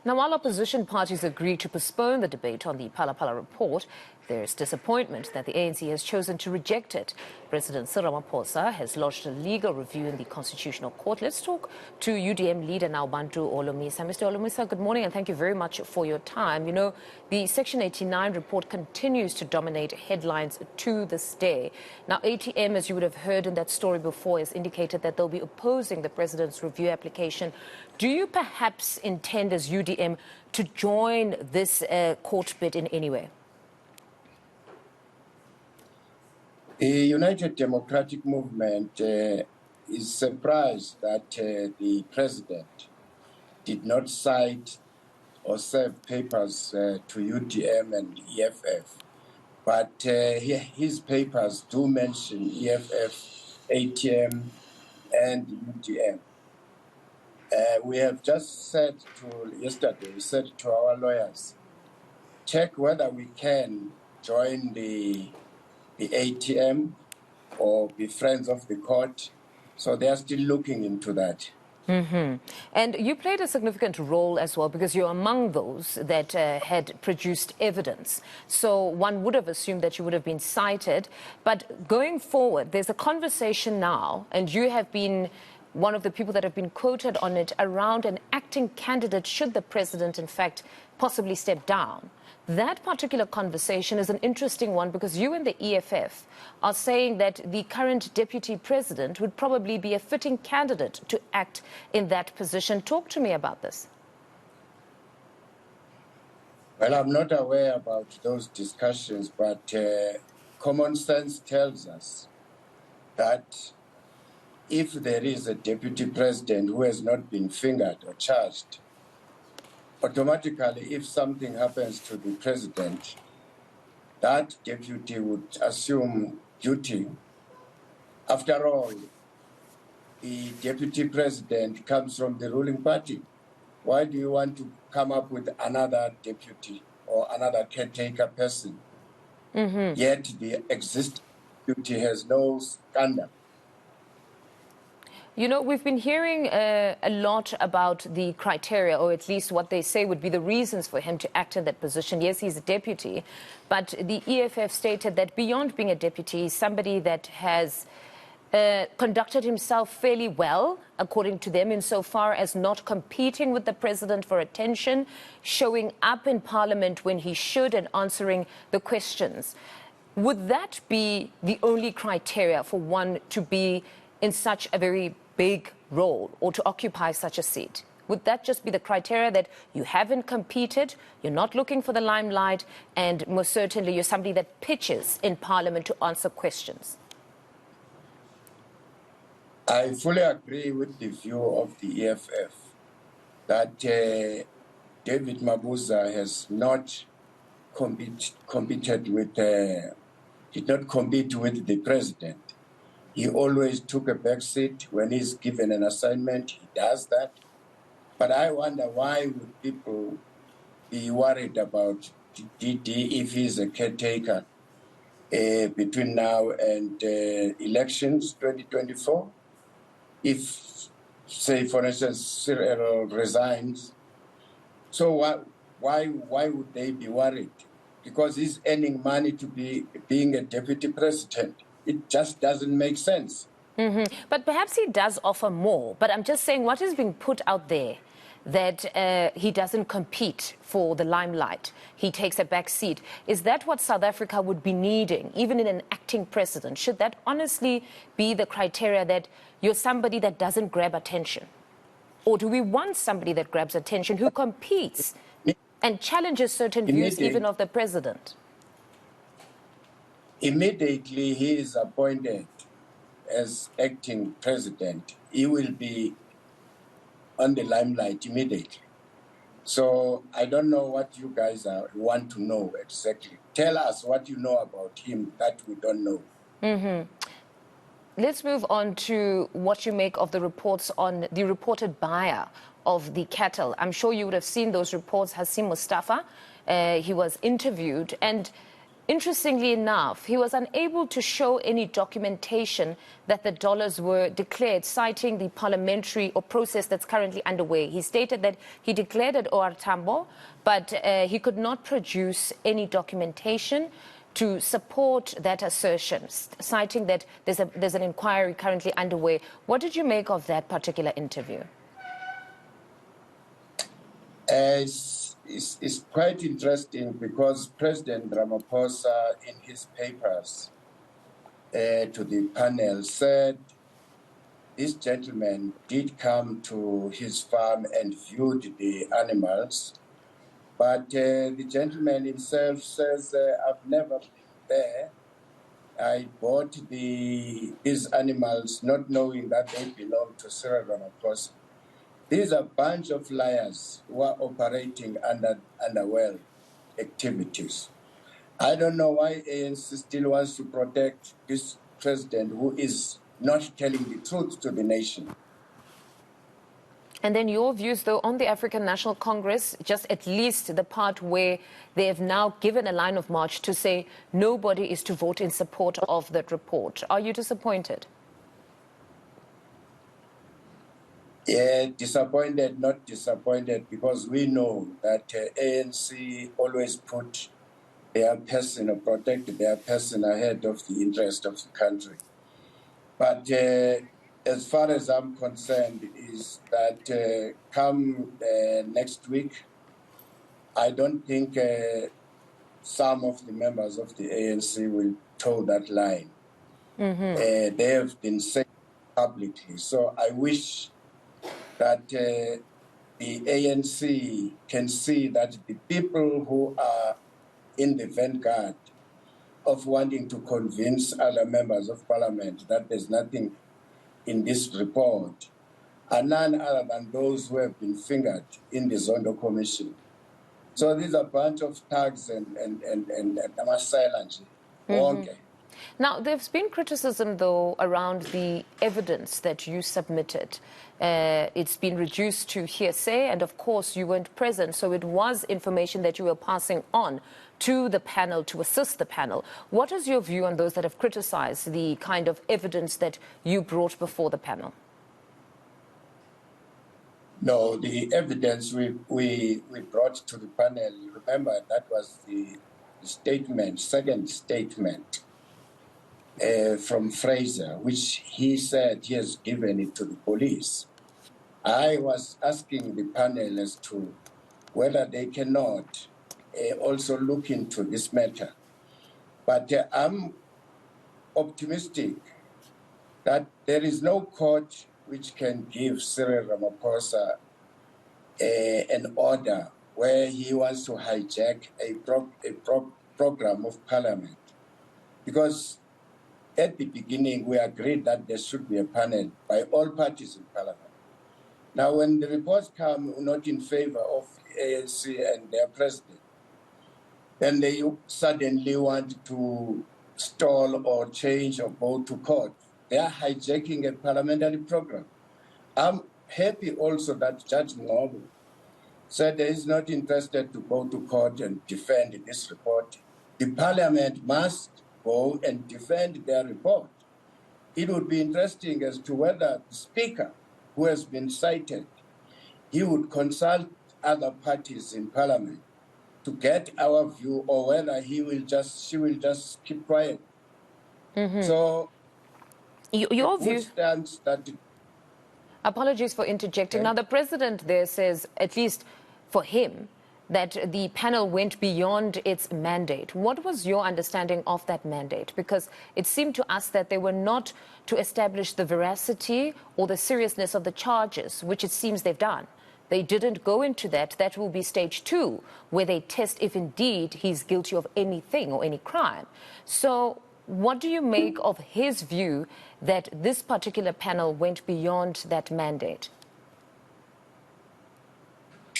Now, while opposition parties agreed to postpone the debate on the Phala report, there is disappointment that the ANC has chosen to reject it. President Ramaphosa has lodged a legal review in the Constitutional Court. Let's talk to UDM leader now, Bantu Holomisa. Mr. Holomisa, good morning and thank you very much for your time. You know, the Section 89 report continues to dominate headlines to this day. Now, ATM, as you would have heard in that story before, has indicated that they'll be opposing the president's review application. Do you perhaps intend, as UDM, to join this court bid in any way? The United Democratic Movement is surprised that the president did not cite or serve papers to UDM and EFF, but his papers do mention EFF, ATM, and UDM. We have just said yesterday, we said to our lawyers, check whether we can join the ATM or be friends of the court. So they are still looking into that. And you played a significant role as well because you're among those that had produced evidence. So one would have assumed that you would have been cited. But going forward, there's a conversation now, and you have been one of the people that have been quoted on it, around an acting candidate should the president, in fact, possibly step down. That particular conversation is an interesting one because you and the EFF are saying that the current deputy president would probably be a fitting candidate to act in that position. Talk to me about this. Well, I'm not aware about those discussions, but common sense tells us that if there is a deputy president who has not been fingered or charged, automatically, if something happens to the president, that deputy would assume duty. After all, the deputy president comes from the ruling party. Why do you want to come up with another deputy or another caretaker person? Yet the existing deputy has no scandal. You know, we've been hearing a lot about the criteria, or at least what they say would be the reasons for him to act in that position. Yes, he's a deputy, but the EFF stated that beyond being a deputy, he's somebody that has conducted himself fairly well, according to them, insofar as not competing with the president for attention, showing up in Parliament when he should and answering the questions. Would that be the only criteria for one to be in such a very big role or to occupy such a seat? Would that just be the criteria, that you haven't competed, you're not looking for the limelight, and most certainly you're somebody that pitches in Parliament to answer questions? I fully agree with the view of the EFF that David Mabuza has not competed with, did not compete with the president. He always took a back seat when he's given an assignment. He does that. But I wonder, why would people be worried about DD if he's a caretaker between now and elections 2024? If, say, for instance, Cyril resigns, so why would they be worried? Because he's earning money to be being a deputy president. It just doesn't make sense. But perhaps he does offer more. But I'm just saying, what is being put out there, that he doesn't compete for the limelight, he takes a back seat. Is that what South Africa would be needing, even in an acting president? Should that honestly be the criteria, that you're somebody that doesn't grab attention? Or do we want somebody that grabs attention, who competes and challenges certain views even of the president? Immediately he is appointed as acting president, he will be on the limelight immediately. So I don't know what you guys want to know exactly. Tell us what you know about him that we don't know. Let's move on to what you make of the reports on the reported buyer of the cattle. I'm sure you would have seen those reports, Hassim Mustafa. He was interviewed, and Interestingly enough, he was unable to show any documentation that the dollars were declared, citing the parliamentary or process that's currently underway. He stated that he declared it OR Tambo, but he could not produce any documentation to support that assertion, citing that there's an inquiry currently underway. What did you make of that particular interview? It's quite interesting because President Ramaphosa, in his papers to the panel, said this gentleman did come to his farm and viewed the animals, but the gentleman himself says, I've never been there. I bought these animals not knowing that they belong to Cyril Ramaphosa. These are a bunch of liars who are operating under well activities. I don't know why ANC still wants to protect this president who is not telling the truth to the nation. And then your views, though, on the African National Congress, just at least the part where they have now given a line of march to say nobody is to vote in support of that report. Are you disappointed? Yeah, disappointed, not disappointed, because we know that ANC always put their person or protect their person ahead of the interest of the country. But as far as I'm concerned, is that come next week, I don't think some of the members of the ANC will toe that line. They have been saying publicly. So I wish that the ANC can see that the people who are in the vanguard of wanting to convince other members of parliament that there's nothing in this report are none other than those who have been fingered in the Zondo Commission. So these are a bunch of thugs and silence. Okay. Now, there's been criticism, though, around the evidence that you submitted. It's been reduced to hearsay, and of course, you weren't present, so it was information that you were passing on to the panel to assist the panel. What is your view on those that have criticized the kind of evidence that you brought before the panel? No, the evidence we brought to the panel, remember, that was the statement, second statement from Fraser, which he said he has given it to the police. I was asking the panel as to whether they cannot also look into this matter. But I'm optimistic that there is no court which can give Cyril Ramaphosa an order where he wants to hijack a program of parliament. Because at the beginning, we agreed that there should be a panel by all parties in parliament. Now, when the reports come not in favor of the ANC and their president, then they suddenly want to stall or change or go to court. They are hijacking a parliamentary program. I'm happy also that Judge Ngobo said he is not interested to go to court and defend this report. The parliament must go and defend their report. It would be interesting as to whether the speaker, who has been cited, he would consult other parties in parliament to get our view, or whether she will just keep quiet. So your view stands that. Apologies for interjecting. Now, the president there says, at least for him, that the panel went beyond its mandate. What was your understanding of that mandate? Because it seemed to us that they were not to establish the veracity or the seriousness of the charges, which it seems they've done. They didn't go into that. That will be stage 2, where they test if indeed he's guilty of anything or any crime. So what do you make of his view that this particular panel went beyond that mandate?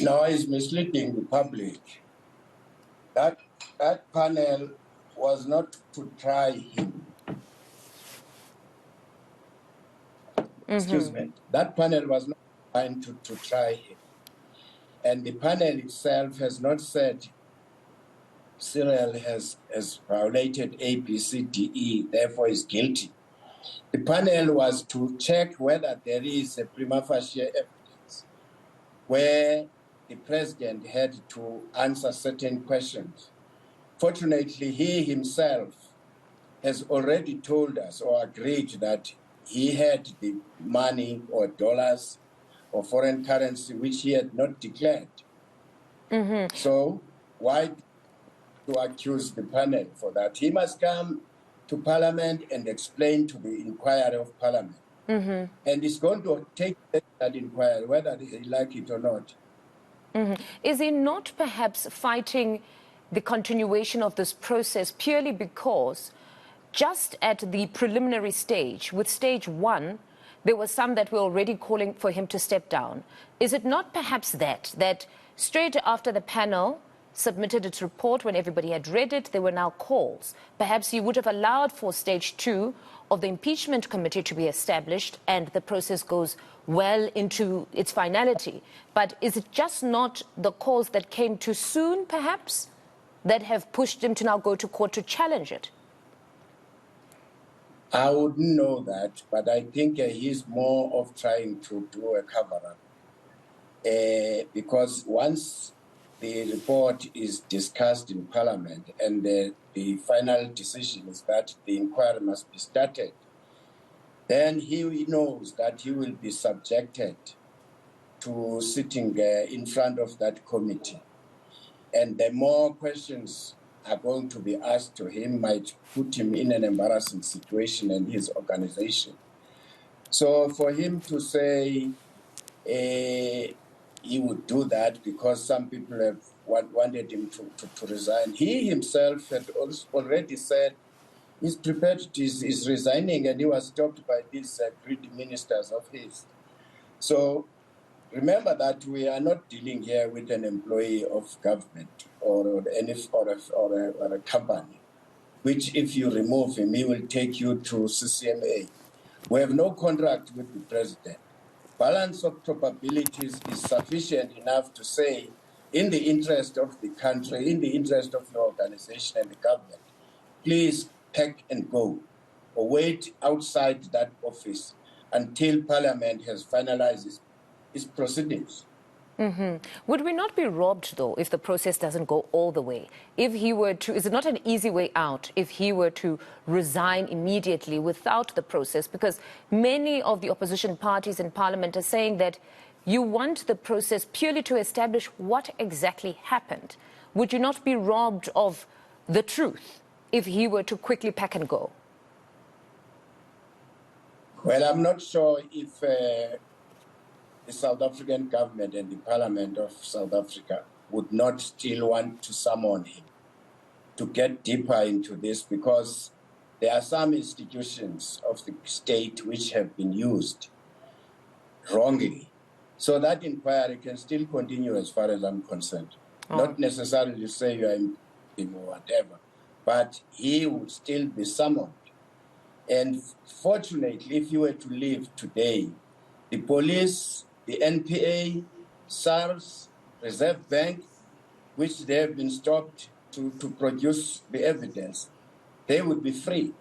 No, it's misleading the public. That panel was not to try him. Excuse me. That panel was not trying to try him. And the panel itself has not said Cyril has violated A, B, C, D, E, therefore is guilty. The panel was to check whether there is a prima facie evidence where the president had to answer certain questions. Fortunately, he himself has already told us or agreed that he had the money or dollars or foreign currency which he had not declared. So why to accuse the panel for that? He must come to Parliament and explain to the inquiry of Parliament. And it's going to take that inquiry, whether they like it or not. Is he not perhaps fighting the continuation of this process purely because just at the preliminary stage, with stage one, there were some that were already calling for him to step down? Is it not perhaps that straight after the panel submitted its report, when everybody had read it, there were now calls? Perhaps he would have allowed for stage two of the impeachment committee to be established and the process goes well into its finality. But is it just not the calls that came too soon, perhaps, that have pushed him to now go to court to challenge it? I wouldn't know that, but I think he's more of trying to do a cover-up. Because once the report is discussed in Parliament and the final decision is that the inquiry must be started, then he knows that he will be subjected to sitting in front of that committee. And the more questions are going to be asked to him might put him in an embarrassing situation and his organization. So for him to say he would do that because some people have wanted him to resign, he himself had already said he's prepared to, is resigning, and he was stopped by these greedy ministers of his. So remember that we are not dealing here with an employee of government or a company, which if you remove him, he will take you to CCMA. We have no contract with the president. Balance of probabilities is sufficient enough to say, in the interest of the country, in the interest of your organization and the government, please pack and go, or wait outside that office until Parliament has finalized its proceedings. Would we not be robbed, though, if the process doesn't go all the way? If he were to, is it not an easy way out if he were to resign immediately without the process? Because many of the opposition parties in Parliament are saying that you want the process purely to establish what exactly happened. Would you not be robbed of the truth if he were to quickly pack and go? Well, I'm not sure if the South African government and the Parliament of South Africa would not still want to summon him to get deeper into this, because there are some institutions of the state which have been used wrongly. So that inquiry can still continue as far as I'm concerned. Not necessarily say you are in him or whatever, but he would still be summoned. And fortunately, if you were to leave today, the police, the NPA, SARS, Reserve Bank, which they have been stopped to produce the evidence, they would be free.